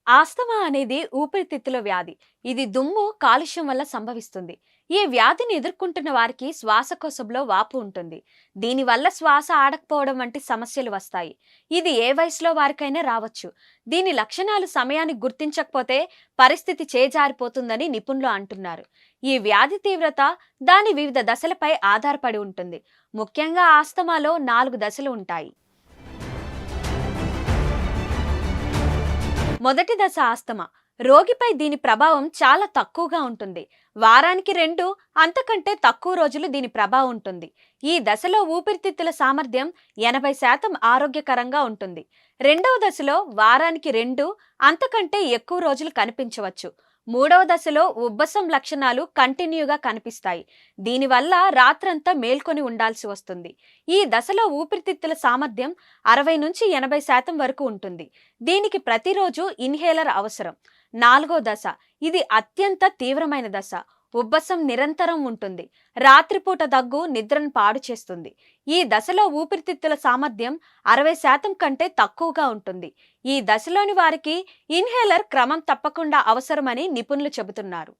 Asthma అనేది ఊపిరితిత్తుల వ్యాధి. ఇది దుమ్ము, కాలుష్యం వల్ల సంభవిస్తుంది. ఈ వ్యాధిని ఎదుర్కొంటున్న వారికి శ్వాసకోశంలో వాపు ఉంటుంది. దీనివల్ల శ్వాస ఆడకపోవడం వంటి సమస్యలు వస్తాయి. ఇది ఏ వయసులో వారికైనా రావచ్చు. దీని లక్షణాలు సమయానికి గుర్తించకపోతే పరిస్థితి చేజారిపోతుందని నిపుణులు అంటున్నారు. ఈ వ్యాధి తీవ్రత దాని వివిధ దశలపై ఆధారపడి ఉంటుంది. ముఖ్యంగా ఆస్తమాలో 4 దశలు ఉంటాయి. మొదటి దశ ఆస్తమా. రోగిపై దీని ప్రభావం చాలా తక్కువగా ఉంటుంది. వారానికి 2 అంతకంటే తక్కువ రోజులు దీని ప్రభావం ఉంటుంది. ఈ దశలో ఊపిరితిత్తుల సామర్థ్యం 80% ఆరోగ్యకరంగా ఉంటుంది. రెండవ దశలో వారానికి 2 అంతకంటే ఎక్కువ రోజులు కనిపించవచ్చు. మూడవ దశలో ఉబ్బసం లక్షణాలు కంటిన్యూగా కనిపిస్తాయి. దీనివల్ల రాత్రంతా మేల్కొని ఉండాల్సి వస్తుంది. ఈ దశలో ఊపిరితిత్తుల సామర్థ్యం 60 నుంచి 80% వరకు ఉంటుంది. దీనికి ప్రతిరోజు ఇన్హేలర్ అవసరం. నాలుగో దశ. ఇది అత్యంత తీవ్రమైన దశ. ఉబ్బసం నిరంతరం ఉంటుంది. రాత్రిపూట దగ్గు నిద్రను పాడు చేస్తుంది. ఈ దశలో ఊపిరితిత్తుల సామర్థ్యం 60% కంటే తక్కువగా ఉంటుంది. ఈ దశలోని వారికి ఇన్హేలర్ క్రమం తప్పకుండా అవసరమని నిపుణులు చెబుతున్నారు.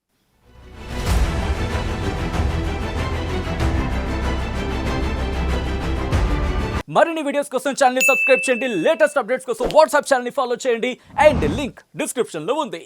మరిన్ని వీడియోస్ కోసం ఛానల్ ని సబ్స్క్రైబ్ చేయండి. లేటెస్ట్ అప్డేట్స్ కోసం వాట్సాప్ ఛానల్ ని ఫాలో చేయండి. అండ్ లింక్ డిస్క్రిప్షన్ లో ఉంది.